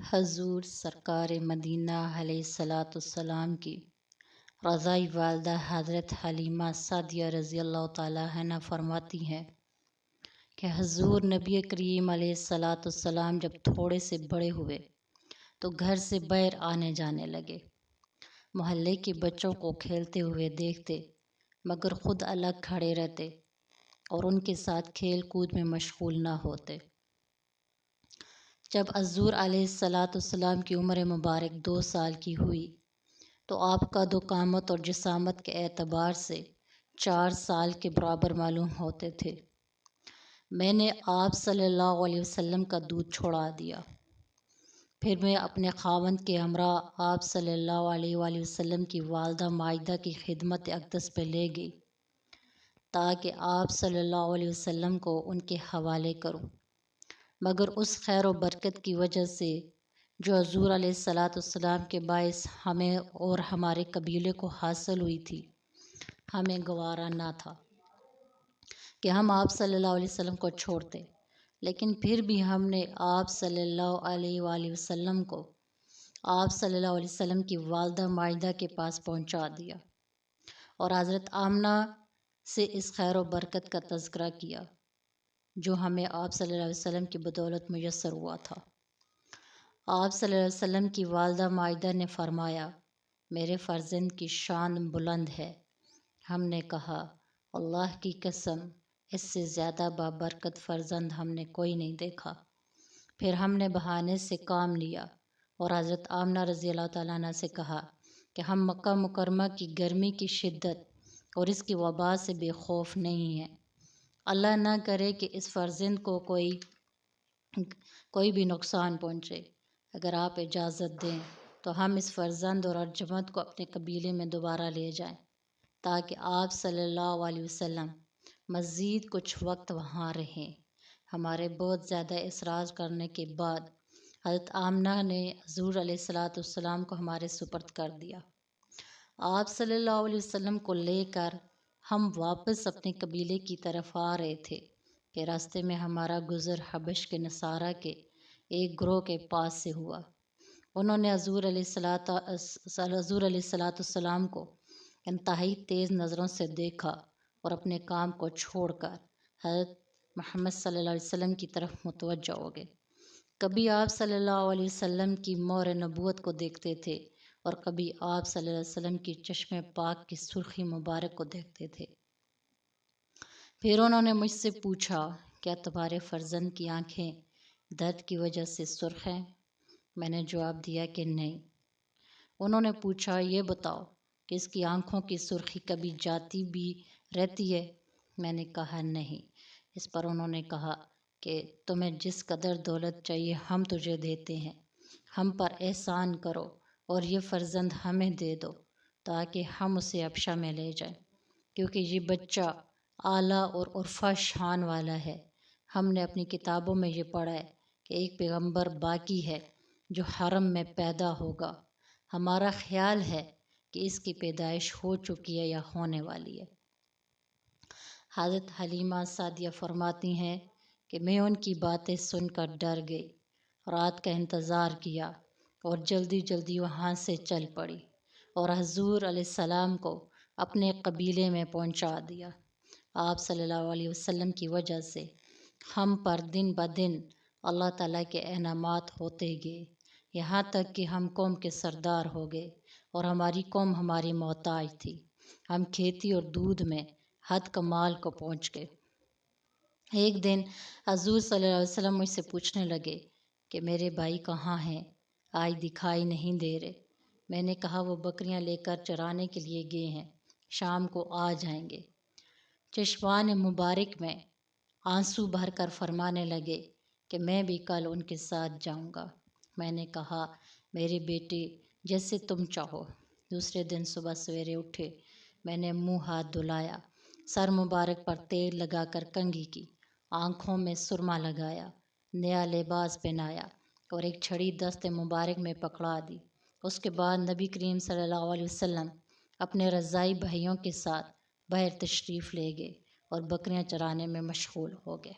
حضور سرکار مدینہ علیہ الصلاۃ والسلام کی رضائی والدہ حضرت حلیمہ سعدیہ رضی اللہ تعالیٰ عنہ فرماتی ہیں کہ حضور نبی کریم علیہ الصلاۃ والسلام جب تھوڑے سے بڑے ہوئے تو گھر سے باہر آنے جانے لگے۔ محلے کے بچوں کو کھیلتے ہوئے دیکھتے مگر خود الگ کھڑے رہتے اور ان کے ساتھ کھیل کود میں مشغول نہ ہوتے۔ جب حضور علیہ الصلاۃ والسلام کی عمر مبارک 2 سال کی ہوئی تو آپ کا قامت اور جسامت کے اعتبار سے 4 سال کے برابر معلوم ہوتے تھے۔ میں نے آپ صلی اللہ علیہ وسلم کا دودھ چھوڑا دیا۔ پھر میں اپنے خاوند کے ہمراہ آپ صلی اللہ علیہ وآلہ وسلم کی والدہ مائدہ کی خدمت اقدس پہ لے گئی تاکہ آپ صلی اللہ علیہ وسلم کو ان کے حوالے کروں، مگر اس خیر و برکت کی وجہ سے جو حضور علیہ الصلاۃ والسلام کے باعث ہمیں اور ہمارے قبیلے کو حاصل ہوئی تھی، ہمیں گوارا نہ تھا کہ ہم آپ صلی اللہ علیہ وسلم کو چھوڑتے، لیکن پھر بھی ہم نے آپ صلی اللہ علیہ وآلہ وسلم کو آپ صلی اللہ علیہ وسلم کی والدہ مائدہ کے پاس پہنچا دیا اور حضرت آمنہ سے اس خیر و برکت کا تذکرہ کیا جو ہمیں آپ صلی اللہ علیہ وسلم کی بدولت میسر ہوا تھا۔ آپ صلی اللہ علیہ وسلم کی والدہ مائدہ نے فرمایا، میرے فرزند کی شان بلند ہے۔ ہم نے کہا، اللہ کی قسم، اس سے زیادہ بابرکت فرزند ہم نے کوئی نہیں دیکھا۔ پھر ہم نے بہانے سے کام لیا اور حضرت آمنہ رضی اللہ تعالیٰ عنہ سے کہا کہ ہم مکہ مکرمہ کی گرمی کی شدت اور اس کی وبا سے بے خوف نہیں ہیں۔ اللہ نہ کرے کہ اس فرزند کو کوئی بھی نقصان پہنچے۔ اگر آپ اجازت دیں تو ہم اس فرزند اور ارجمند کو اپنے قبیلے میں دوبارہ لے جائیں تاکہ آپ صلی اللہ علیہ وسلم مزید کچھ وقت وہاں رہیں۔ ہمارے بہت زیادہ اصرار کرنے کے بعد حضرت آمنہ نے حضور علیہ الصلاۃ والسلام کو ہمارے سپرد کر دیا۔ آپ صلی اللہ علیہ وسلم کو لے کر ہم واپس اپنے قبیلے کی طرف آ رہے تھے کہ راستے میں ہمارا گزر حبش کے نصارہ کے ایک گروہ کے پاس سے ہوا۔ انہوں نے حضور علیہ الصلاۃ والسلام کو انتہائی تیز نظروں سے دیکھا اور اپنے کام کو چھوڑ کر حضرت محمد صلی اللہ علیہ وسلم کی طرف متوجہ ہو گئے۔ کبھی آپ صلی اللہ علیہ وسلم کی مہر نبوت کو دیکھتے تھے اور کبھی آپ صلی اللہ علیہ وسلم کی چشم پاک کی سرخی مبارک کو دیکھتے تھے۔ پھر انہوں نے مجھ سے پوچھا، کیا تمہارے فرزند کی آنکھیں درد کی وجہ سے سرخ ہیں؟ میں نے جواب دیا کہ نہیں۔ انہوں نے پوچھا، یہ بتاؤ کہ اس کی آنکھوں کی سرخی کبھی جاتی بھی رہتی ہے؟ میں نے کہا نہیں۔ اس پر انہوں نے کہا کہ تمہیں جس قدر دولت چاہیے ہم تجھے دیتے ہیں، ہم پر احسان کرو اور یہ فرزند ہمیں دے دو تاکہ ہم اسے حبشہ میں لے جائیں، کیونکہ یہ بچہ اعلیٰ اور عرفہ شان والا ہے۔ ہم نے اپنی کتابوں میں یہ پڑھا ہے کہ ایک پیغمبر باقی ہے جو حرم میں پیدا ہوگا۔ ہمارا خیال ہے کہ اس کی پیدائش ہو چکی ہے یا ہونے والی ہے۔ حضرت حلیمہ سعدیہ فرماتی ہیں کہ میں ان کی باتیں سن کر ڈر گئی، رات کا انتظار کیا اور جلدی جلدی وہاں سے چل پڑی اور حضور علیہ السلام کو اپنے قبیلے میں پہنچا دیا۔ آپ صلی اللہ علیہ وسلم کی وجہ سے ہم پر دن بدن اللہ تعالیٰ کے انعامات ہوتے گئے، یہاں تک کہ ہم قوم کے سردار ہو گئے اور ہماری قوم ہماری محتاج تھی۔ ہم کھیتی اور دودھ میں حد کمال کو پہنچ گئے۔ ایک دن حضور صلی اللہ علیہ وسلم مجھ سے پوچھنے لگے کہ میرے بھائی کہاں ہیں؟ آج دکھائی نہیں دے رہے۔ میں نے کہا وہ بکریاں لے کر چرانے کے لیے گئے ہیں، شام کو آ جائیں گے۔ چشمان مبارک میں آنسو بھر کر فرمانے لگے کہ میں بھی کل ان کے ساتھ جاؤں گا۔ میں نے کہا، میرے بیٹے جیسے تم چاہو۔ دوسرے دن صبح سویرے اٹھے، میں نے منہ ہاتھ دھلایا، سر مبارک پر تیل لگا کر کنگھی کی، آنکھوں میں سرما لگایا، نیا لباس پہنایا اور ایک چھڑی دست مبارک میں پکڑا دی۔ اس کے بعد نبی کریم صلی اللہ علیہ وسلم اپنے رضائی بھائیوں کے ساتھ باہر تشریف لے گئے اور بکریاں چرانے میں مشغول ہو گئے۔